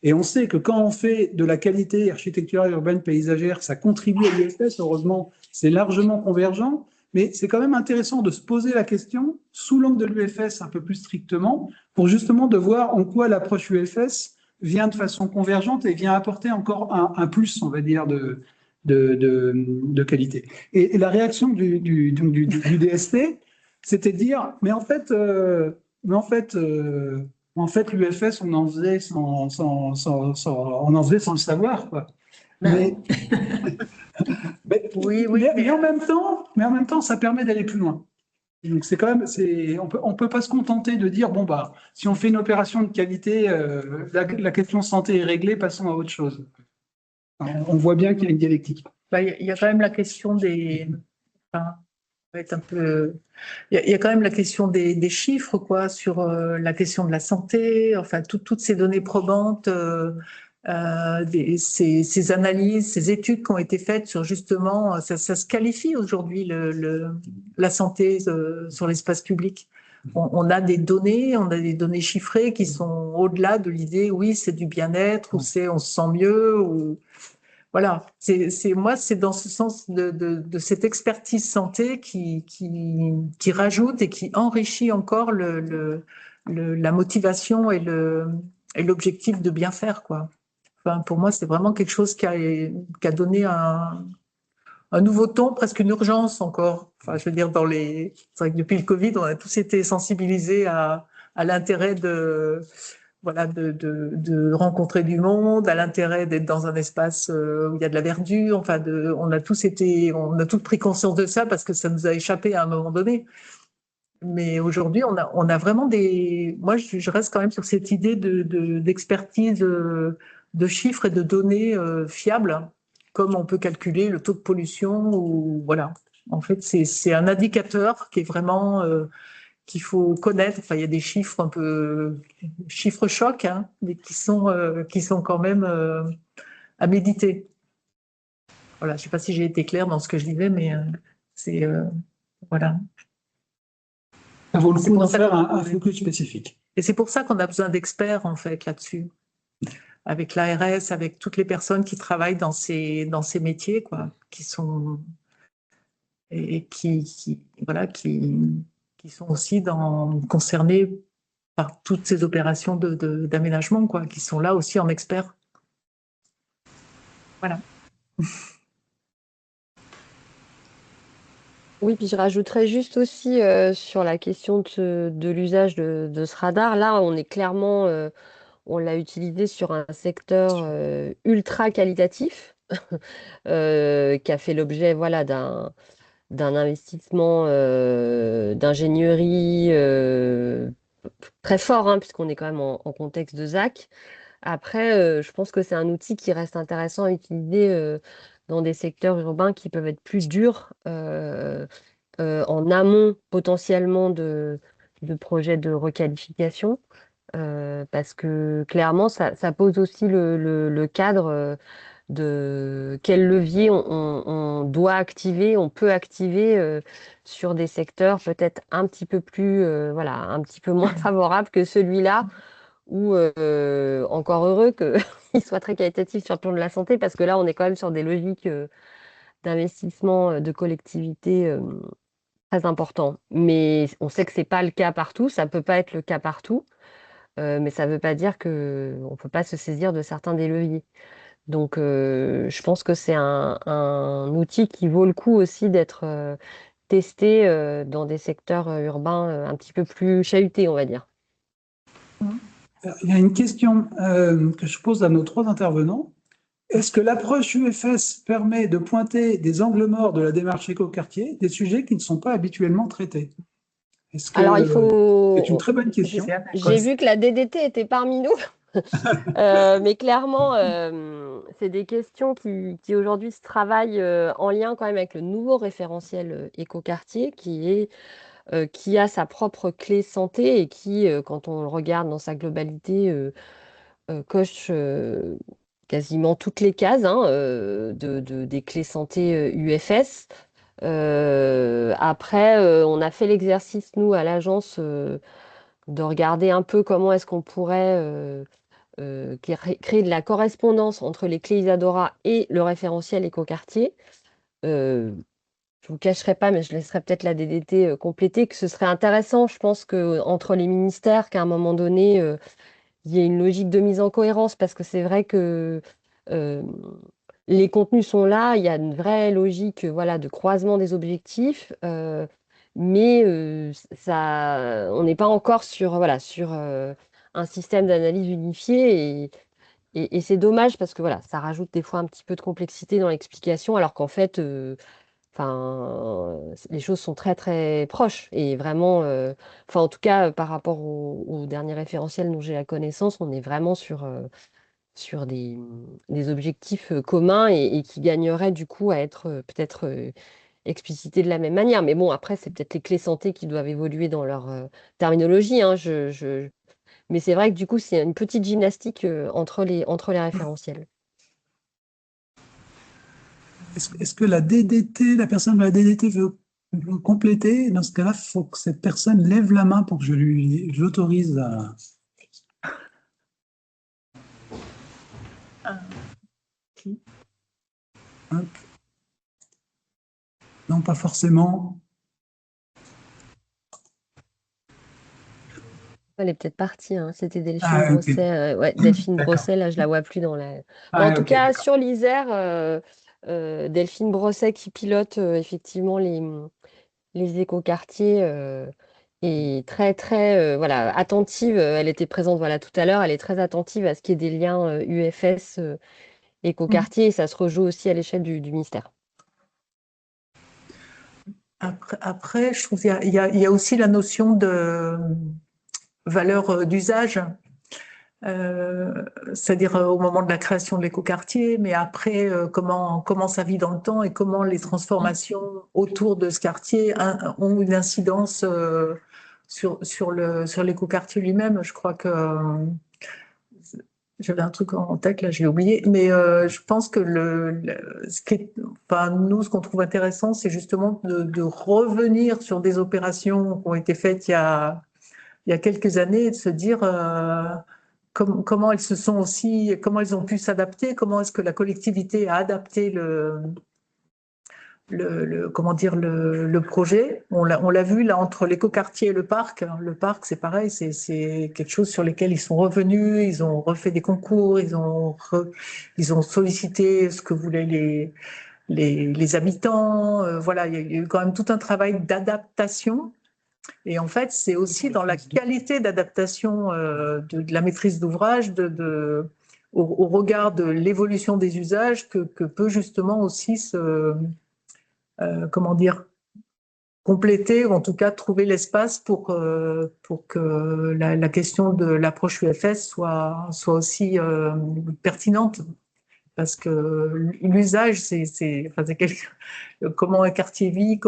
et on sait que quand on fait de la qualité architecturale, urbaine, paysagère, ça contribue à l'UFS. Heureusement, c'est largement convergent. Mais c'est quand même intéressant de se poser la question sous l'angle de l'UFS un peu plus strictement, pour justement de voir en quoi l'approche UFS vient de façon convergente et vient apporter encore un plus, on va dire, de qualité. Et la réaction du DST, c'était de dire, mais en fait, l'UFS, on en faisait on en faisait sans le savoir, quoi. Mais, mais en même temps, ça permet d'aller plus loin. Donc c'est quand même, on peut pas se contenter de dire, bon bah, si on fait une opération de qualité, la question santé est réglée, passons à autre chose. On voit bien qu'il y a une dialectique. Il y a quand même la question il y a quand même la question des chiffres, quoi, sur la question de la santé, enfin toutes ces données probantes, ces analyses, ces études qui ont été faites sur justement, ça se qualifie aujourd'hui la santé sur l'espace public. On a des données chiffrées qui sont au-delà de l'idée, oui, c'est du bien-être, ou on se sent mieux, ou voilà, moi, c'est dans ce sens de cette expertise santé qui rajoute et qui enrichit encore la motivation et l'objectif de bien faire, quoi. Enfin, pour moi, c'est vraiment quelque chose qui a donné un nouveau ton, presque une urgence encore. Enfin, je veux dire, c'est vrai que depuis le Covid, on a tous été sensibilisés à l'intérêt de rencontrer du monde, à l'intérêt d'être dans un espace où il y a de la verdure. Enfin, on a tous pris conscience de ça parce que ça nous a échappé à un moment donné. Mais aujourd'hui, on a vraiment moi, je reste quand même sur cette idée d'expertise, de chiffres et de données fiables, comme on peut calculer le taux de pollution ou voilà. En fait, c'est un indicateur qui est vraiment qu'il faut connaître. Enfin, il y a des chiffres un peu chiffres chocs, hein, mais qui sont quand même à méditer. Voilà, je sais pas si j'ai été claire dans ce que je disais, mais c'est voilà. Ça vaut le coup d'en faire un focus spécifique. Et c'est pour ça qu'on a besoin d'experts en fait là-dessus, avec l'ARS, avec toutes les personnes qui travaillent dans ces métiers, quoi, qui sont et qui sont aussi concernés par toutes ces opérations d'aménagement, quoi, qui sont là aussi en expert. Voilà. Oui, puis je rajouterais juste aussi sur la question de l'usage de ce radar. Là, on est clairement, on l'a utilisé sur un secteur ultra qualitatif qui a fait l'objet, voilà, d'un investissement d'ingénierie très fort, hein, puisqu'on est quand même en contexte de ZAC. Après, je pense que c'est un outil qui reste intéressant à utiliser dans des secteurs urbains qui peuvent être plus durs en amont potentiellement de projets de requalification. Parce que clairement, ça pose aussi le cadre de quel levier on doit activer, on peut activer sur des secteurs peut-être un petit peu plus, voilà, un petit peu moins favorables que celui-là, ou encore heureux qu'il soit très qualitatif sur le plan de la santé, parce que là, on est quand même sur des logiques d'investissement de collectivité très importants. Mais on sait que c'est pas le cas partout, ça peut pas être le cas partout. Mais ça ne veut pas dire qu'on ne peut pas se saisir de certains des leviers. Donc, je pense que c'est un outil qui vaut le coup aussi d'être testé dans des secteurs urbains un petit peu plus chahutés, on va dire. Il y a une question que je pose à nos trois intervenants. Est-ce que l'approche UFS permet de pointer des angles morts de la démarche écoquartier, des sujets qui ne sont pas habituellement traités? Est-ce Alors, il que c'est une faut. très bonne question. J'ai vu que la DDT était parmi nous. Mais clairement, c'est des questions qui aujourd'hui se travaillent en lien quand même avec le nouveau référentiel écoquartier qui a sa propre clé santé et qui, quand on le regarde dans sa globalité, coche quasiment toutes les cases hein, des clés santé UFS. Après, on a fait l'exercice, nous, à l'agence, de regarder un peu comment est-ce qu'on pourrait créer de la correspondance entre les clés Isadora et le référentiel écoquartier. Euh, je ne vous cacherai pas, mais je laisserai peut-être la DDT compléter, que ce serait intéressant, je pense, que entre les ministères, qu'à un moment donné, il y ait une logique de mise en cohérence, parce que c'est vrai que euh, les contenus sont là, il y a une vraie logique voilà, de croisement des objectifs, mais on n'est pas encore sur un système d'analyse unifié, et c'est dommage parce que voilà, ça rajoute des fois un petit peu de complexité dans l'explication, alors qu'en fait, les choses sont très très proches et vraiment, en tout cas par rapport au dernier référentiel dont j'ai la connaissance, on est vraiment sur des objectifs communs et qui gagneraient du coup à être peut-être explicités de la même manière. Mais bon, après, c'est peut-être les clés santé qui doivent évoluer dans leur terminologie, hein, mais c'est vrai que du coup, c'est une petite gymnastique entre les référentiels. Est-ce que la DDT, la personne de la DDT veut compléter? Dans ce cas-là, il faut que cette personne lève la main pour que je l'autorise à. Hop. Non, pas forcément. Elle est peut-être partie, hein. C'était Delphine Ah, ok. Brosset. Ouais, Delphine D'accord. Brosset, là, je la vois plus dans la. Bon, en Ah, tout ok, cas, d'accord. sur l'Isère, Delphine Brosset qui pilote effectivement les écoquartiers est très, très voilà, attentive. Elle était présente voilà, tout à l'heure. Elle est très attentive à ce qu'il y ait des liens UFS écoquartiers et ça se rejoue aussi à l'échelle du ministère. Après, je trouve qu'il y a aussi la notion de valeur d'usage, c'est-à-dire au moment de la création de l'écoquartier, mais après, comment ça vit dans le temps et comment les transformations autour de ce quartier ont une incidence sur l'écoquartier lui-même. Je crois que j'avais un truc en tête, là, j'ai oublié, mais je pense que ce qu'on trouve intéressant, c'est justement de revenir sur des opérations qui ont été faites il y a quelques années et de se dire comment elles comment elles ont pu s'adapter, comment est-ce que la collectivité a adapté comment dire, le projet. On l'a vu là entre l'écoquartier et le parc. Le parc, c'est pareil, c'est quelque chose sur lequel ils sont revenus, ils ont refait des concours, ils ont sollicité ce que voulaient les habitants. Voilà, il y a eu quand même tout un travail d'adaptation. Et en fait, c'est aussi dans la qualité d'adaptation de la maîtrise d'ouvrage, au regard de l'évolution des usages, que peut justement aussi comment dire, compléter, ou en tout cas trouver l'espace pour que la question de l'approche UFS soit aussi pertinente. Parce que l'usage, comment un quartier vit,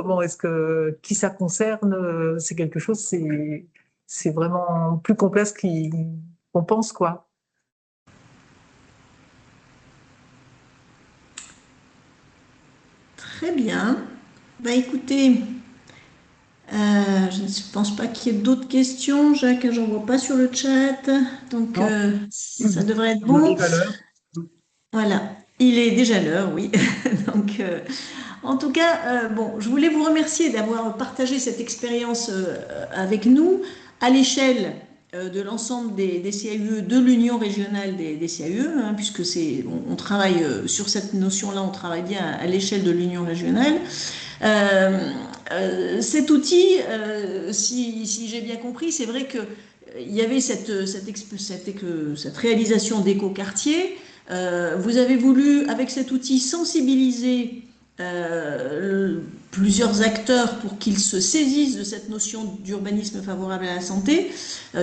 qui ça concerne, c'est quelque chose, c'est vraiment plus complexe qu'on pense, quoi. Très bien. Bah, écoutez, je ne pense pas qu'il y ait d'autres questions. Jacques, j'en vois pas sur le chat. Donc, Non, ça devrait être on bon. arrive à l'heure. Voilà. Il est déjà l'heure, oui. Donc, en tout cas, bon, je voulais vous remercier d'avoir partagé cette expérience avec nous à l'échelle de l'ensemble des CAUE de l'Union régionale des CAUE, hein, puisque on travaille sur cette notion-là, on travaille bien à l'échelle de l'Union régionale. Cet outil, si j'ai bien compris, c'est vrai que il y avait cette réalisation d'écoquartier. Vous avez voulu, avec cet outil, sensibiliser plusieurs acteurs pour qu'ils se saisissent de cette notion d'urbanisme favorable à la santé.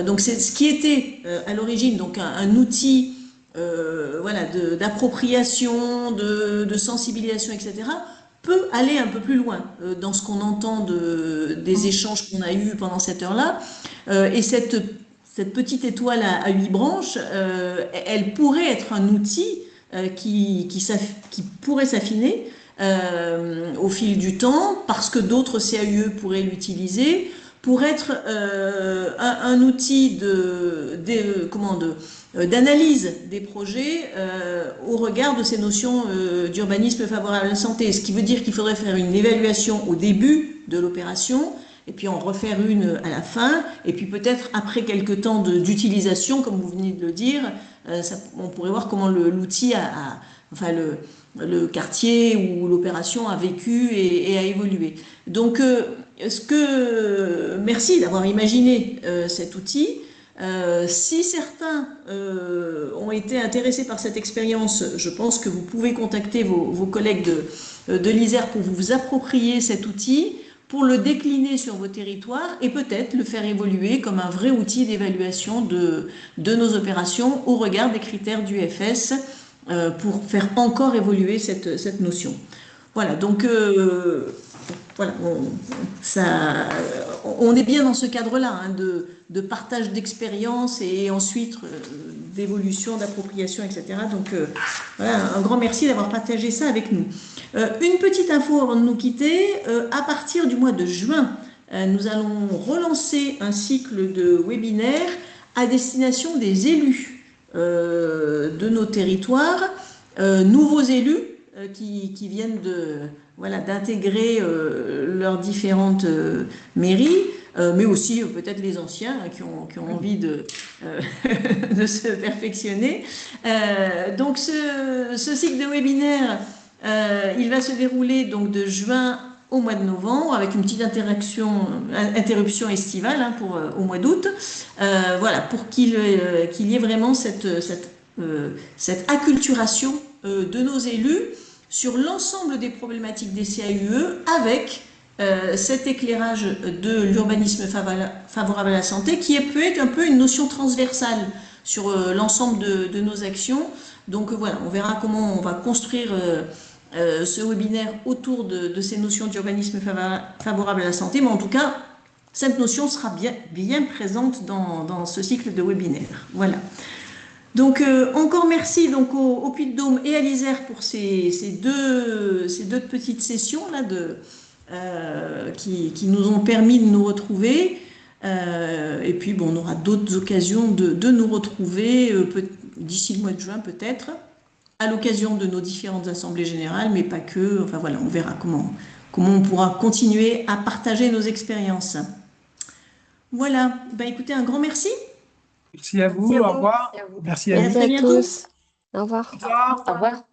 Donc c'est ce qui était à l'origine donc un outil voilà, d'appropriation, de sensibilisation, etc., peut aller un peu plus loin dans ce qu'on entend des échanges qu'on a eus pendant cette heure-là. Et cette petite étoile à 8 branches, elle pourrait être un outil qui pourrait s'affiner au fil du temps parce que d'autres CAUE pourraient l'utiliser pour être un outil d'analyse des projets au regard de ces notions d'urbanisme favorable à la santé. Ce qui veut dire qu'il faudrait faire une évaluation au début de l'opération, et puis en refaire une à la fin, et puis peut-être après quelques temps d'utilisation, comme vous venez de le dire, on pourrait voir comment l'outil enfin le quartier ou l'opération a vécu et a évolué. Donc, merci d'avoir imaginé cet outil. Si certains ont été intéressés par cette expérience, je pense que vous pouvez contacter vos collègues de l'ISER pour vous approprier cet outil, pour le décliner sur vos territoires et peut-être le faire évoluer comme un vrai outil d'évaluation de nos opérations au regard des critères du FS pour faire encore évoluer cette notion. Voilà, donc voilà, on est bien dans ce cadre-là, hein, de partage d'expérience et ensuite d'évolution, d'appropriation, etc. Donc voilà, un grand merci d'avoir partagé ça avec nous. Une petite info avant de nous quitter, à partir du mois de juin, nous allons relancer un cycle de webinaires à destination des élus de nos territoires, nouveaux élus qui viennent voilà, d'intégrer leurs différentes mairies, mais aussi peut-être les anciens qui ont envie de se perfectionner. Donc ce cycle de webinaire, il va se dérouler donc de juin au mois de novembre avec une petite interruption estivale hein, au mois d'août. Voilà, pour qu'il y ait vraiment cette acculturation de nos élus sur l'ensemble des problématiques des CAUE avec cet éclairage de l'urbanisme favorable à la santé qui peut être un peu une notion transversale sur l'ensemble de nos actions. Donc voilà, on verra comment on va construire ce webinaire autour de ces notions d'urbanisme favorable à la santé, mais en tout cas, cette notion sera bien présente dans ce cycle de webinaire. Voilà. Donc, encore merci donc, au Puy-de-Dôme et à l'Isère pour ces deux petites sessions là, qui nous ont permis de nous retrouver. Et puis, bon, on aura d'autres occasions de nous retrouver d'ici le mois de juin peut-être, à l'occasion de nos différentes assemblées générales, mais pas que. Enfin voilà, on verra comment on pourra continuer à partager nos expériences. Voilà, bah, écoutez, un grand merci. Merci à vous, au revoir. Merci à tous. Au revoir. Au revoir. Au revoir.